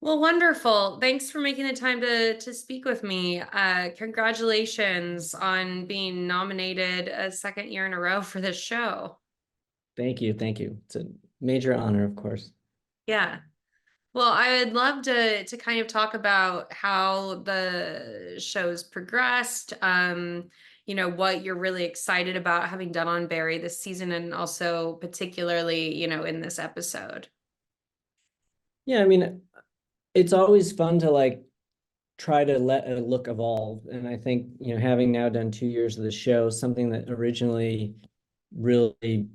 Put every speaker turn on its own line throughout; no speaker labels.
Well, wonderful. Thanks for making the time to speak with me. Congratulations on being nominated a second year in a row for this show.
Thank you. Thank you. It's a major honor, of course.
Yeah. Well, I would love to kind of talk about how the show's progressed, what you're really excited about having done on Barry this season, and also particularly, in this episode.
Yeah, I mean, it's always fun to like try to let a look evolve. And I think, having now done 2 years of the show, something that originally really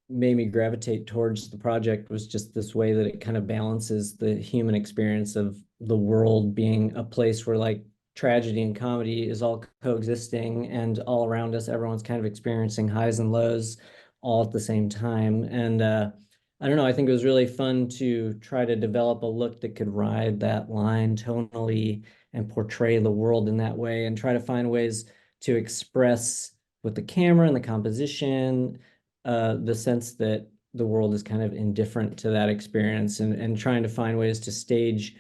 made me gravitate towards the project was just this way that it kind of balances the human experience of the world being a place where like tragedy and comedy is all coexisting, and all around us everyone's kind of experiencing highs and lows all at the same time. And I don't know, I think it was really fun to try to develop a look that could ride that line tonally and portray the world in that way, and try to find ways to express with the camera and the composition the sense that the world is kind of indifferent to that experience, and trying to find ways to stage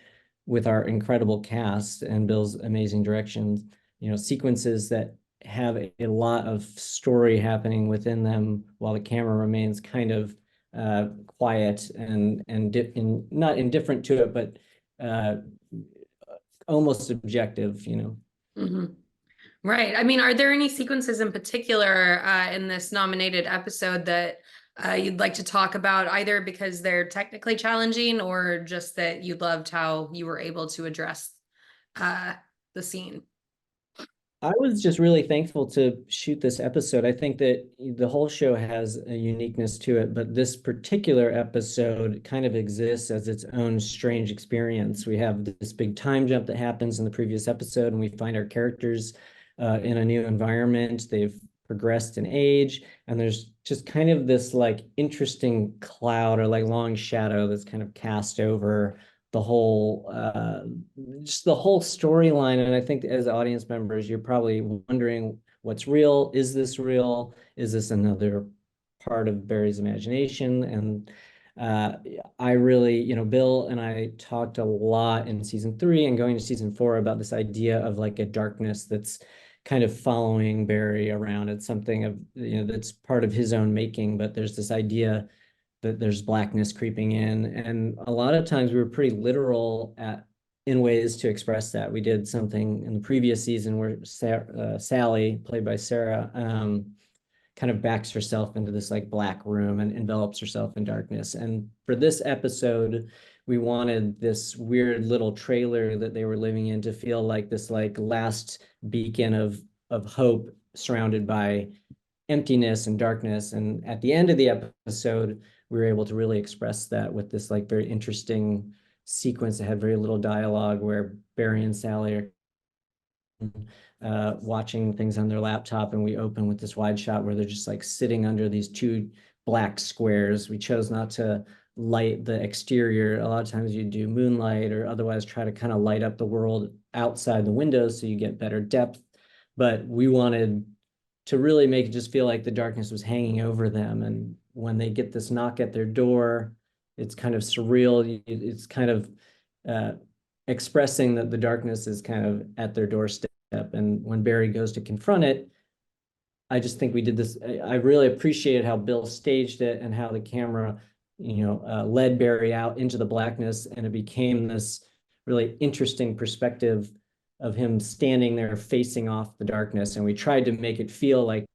with our incredible cast and Bill's amazing directions, sequences that have a lot of story happening within them while the camera remains kind of quiet and not indifferent to it, but uh, almost subjective.
Mhm. Right. I mean, are there any sequences in particular in this nominated episode that you'd like to talk about, either because they're technically challenging or just that you loved how you were able to address uh, the scene?
I was just really thankful to shoot this episode. I think that the whole show has a uniqueness to it, but this particular episode kind of exists as its own strange experience. We have this big time jump that happens in the previous episode, and we find our characters in a new environment. They've progressed in age, and there's just kind of this like interesting cloud or like long shadow that's kind of cast over the whole just the whole storyline. And I think as audience members, you're probably wondering what's real. Is this real? Is this another part of Barry's imagination? And uh, I really, Bill and I talked a lot in season 3 and going to season 4 about this idea of like a darkness that's kind of following Barry around. It's something of, that's part of his own making, but there's this idea that there's blackness creeping in. And a lot of times we were pretty literal in ways to express that. We did something in the previous season where Sally, played by Sarah, kind of backs herself into this like black room and envelops herself in darkness. And for this episode, we wanted this weird little trailer that they were living in to feel like this like last beacon of hope surrounded by emptiness and darkness. And at the end of the episode, we were able to really express that with this like very interesting sequence that had very little dialogue, where Barry and Sally are watching things on their laptop, and we open with this wide shot where they're just like sitting under these two black squares. We chose not to light the exterior. A lot of times you do moonlight or otherwise try to kind of light up the world outside the windows so you get better depth, but we wanted to really make it just feel like the darkness was hanging over them. And when they get this knock at their door, it's kind of surreal. It's kind of uh, expressing that the darkness is kind of at their doorstep. And when Barry goes to confront it, I just think we did this. I really appreciated how Bill staged it and how the camera, led Barry out into the blackness, and it became this really interesting perspective of him standing there facing off the darkness. And we tried to make it feel like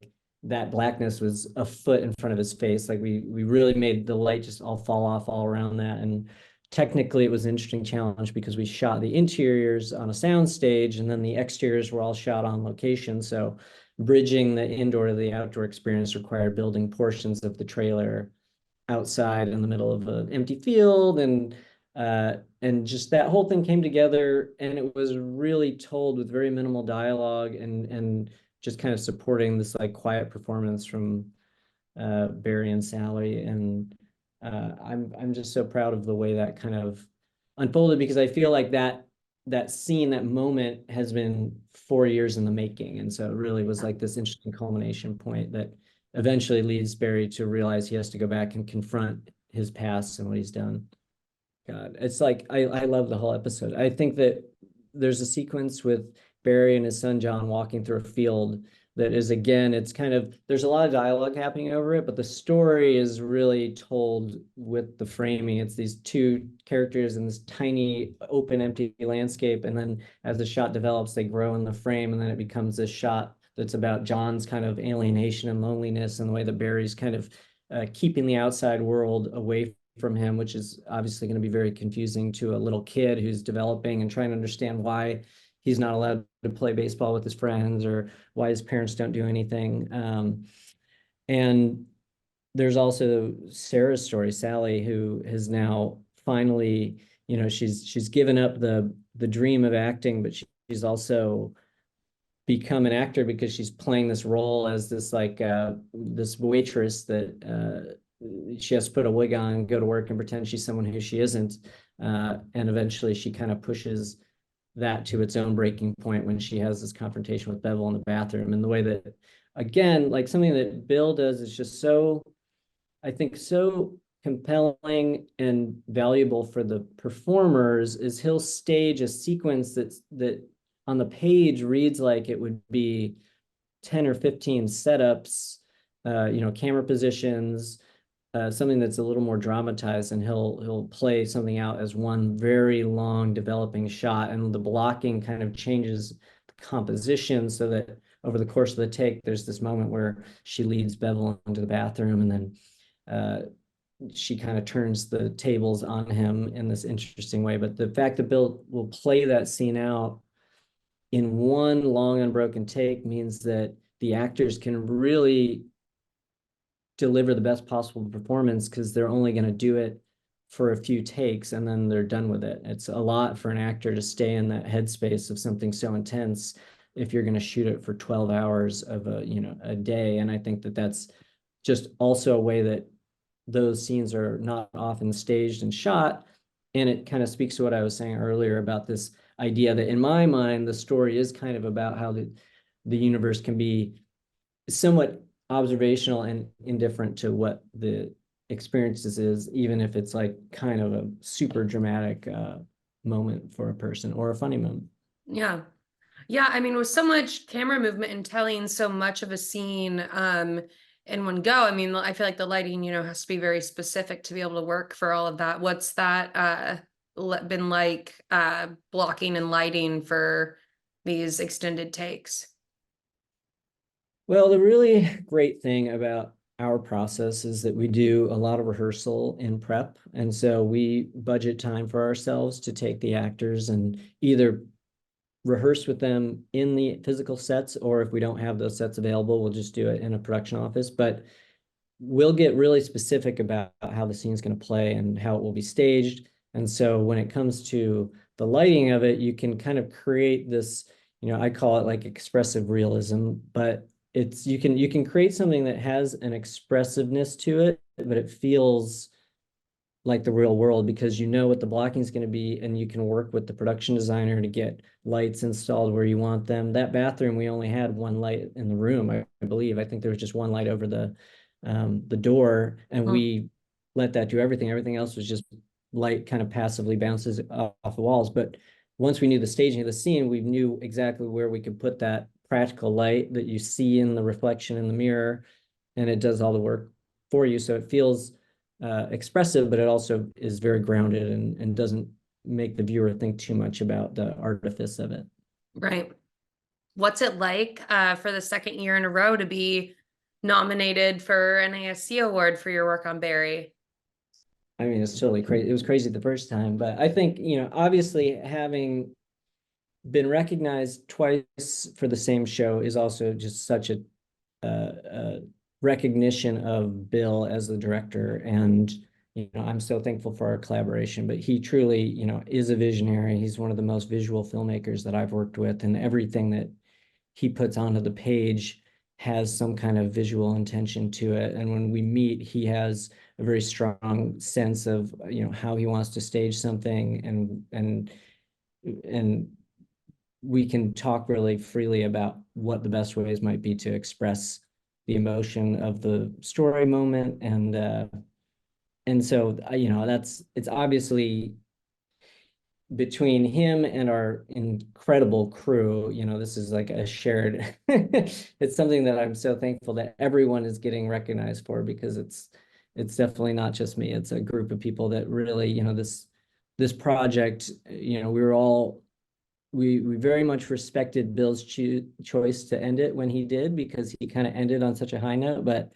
that blackness was a foot in front of his face. Like we really made the light just all fall off all around that. And technically it was an interesting challenge because we shot the interiors on a sound stage, and then the exteriors were all shot on location. So bridging the indoor to the outdoor experience required building portions of the trailer outside in the middle of an empty field, and just that whole thing came together, and it was really told with very minimal dialogue, and just kind of supporting this like quiet performance from Barry and Sally. And I'm just so proud of the way that kind of unfolded, because I feel like that scene, that moment has been 4 years in the making. And so it really was like this interesting culmination point that eventually leads Barry to realize he has to go back and confront his past and what he's done. God, it's like I love the whole episode. I think that there's a sequence with Barry and his son John walking through a field that is, again, it's kind of, there's a lot of dialogue happening over it, but the story is really told with the framing. It's these two characters in this tiny open empty landscape, and then as the shot develops, they grow in the frame, and then it becomes this shot that's about John's kind of alienation and loneliness, and the way that Barry's kind of keeping the outside world away from him, which is obviously going to be very confusing to a little kid who's developing and trying to understand why he's not allowed to play baseball with his friends, or why his parents don't do anything. And there's also Sarah's story, Sally, who has now finally, she's given up the dream of acting, but she's also become an actor because she's playing this role as this like this waitress that she has to put a wig on, go to work, and pretend she's someone who she isn't. And eventually she kind of pushes that to its own breaking point when she has this confrontation with Bevel in the bathroom. And the way that, again, like something that Bill does is just so, I think, so compelling and valuable for the performers, is he'll stage a sequence that on the page reads like it would be 10 or 15 setups, camera positions, something that's a little more dramatized, and he'll play something out as one very long developing shot, and the blocking kind of changes the composition so that over the course of the take, there's this moment where she leads Bevel into the bathroom, and then she kind of turns the tables on him in this interesting way. But the fact that Bill will play that scene out in one long unbroken take means that the actors can really deliver the best possible performance, because they're only going to do it for a few takes and then they're done with it. It's a lot for an actor to stay in that headspace of something so intense if you're going to shoot it for 12 hours of a day. And I think that that's just also a way that those scenes are not often staged and shot. And it kind of speaks to what I was saying earlier about this idea that, in my mind, the story is kind of about how the universe can be somewhat observational and indifferent to what the experiences is, even if it's like kind of a super dramatic moment for a person, or a funny moment.
Yeah. Yeah, I mean, with so much camera movement and telling so much of a scene in one go, I mean, I feel like the lighting, has to be very specific to be able to work for all of that. What's that been like blocking and lighting for these extended takes?
Well, the really great thing about our process is that we do a lot of rehearsal in prep. And so we budget time for ourselves to take the actors and either rehearse with them in the physical sets, or if we don't have those sets available, we'll just do it in a production office. But we'll get really specific about how the scene's going to play and how it will be staged. And so when it comes to the lighting of it, you can kind of create this, I call it like expressive realism, but it's you can create something that has an expressiveness to it, but it feels like the real world, because you know what the blocking is going to be, and you can work with the production designer to get lights installed where you want them. That bathroom, we only had one light in the room, I believe. I think there was just one light over the door, and we let that do everything. Everything else was just light kind of passively bounces off the walls. But once we knew the staging of the scene, we knew exactly where we could put that practical light that you see in the reflection in the mirror, and it does all the work for you. So it feels expressive, but it also is very grounded, and doesn't make the viewer think too much about the artifice of it.
Right. What's it like for the second year in a row to be nominated for an ASC award for your work on Barry?
I mean, it's totally crazy. It was crazy the first time, but I think, obviously having been recognized twice for the same show is also just such a recognition of Bill as the director. And, I'm so thankful for our collaboration, but he truly, is a visionary. He's one of the most visual filmmakers that I've worked with, and everything that he puts onto the page has some kind of visual intention to it. And when we meet, he has a very strong sense of, how he wants to stage something, and we can talk really freely about what the best ways might be to express the emotion of the story moment. And so, it's obviously between him and our incredible crew, this is like a shared, it's something that I'm so thankful that everyone is getting recognized for, because it's definitely not just me. It's a group of people that really, this project, we very much respected Bill's choice to end it when he did, because he kind of ended on such a high note, but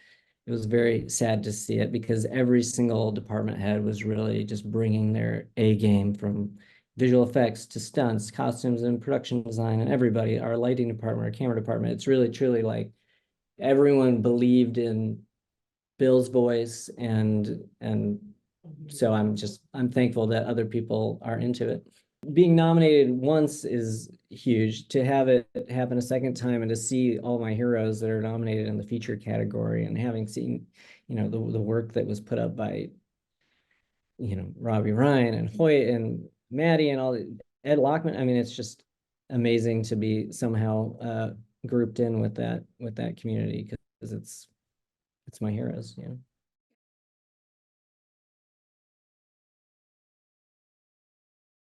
it was very sad to see it, because every single department head was really just bringing their A game, from visual effects to stunts, costumes and production design, and everybody, our lighting department, our camera department. It's really truly like everyone believed in Bill's voice, and so I'm thankful that other people are into it. Being nominated once is huge. To have it happen a second time, and to see all my heroes that are nominated in the feature category, and having seen, the work that was put up by, Robbie Ryan and Hoyt and Maddie and Ed Lockman. I mean, it's just amazing to be somehow grouped in with that community, because it's my heroes.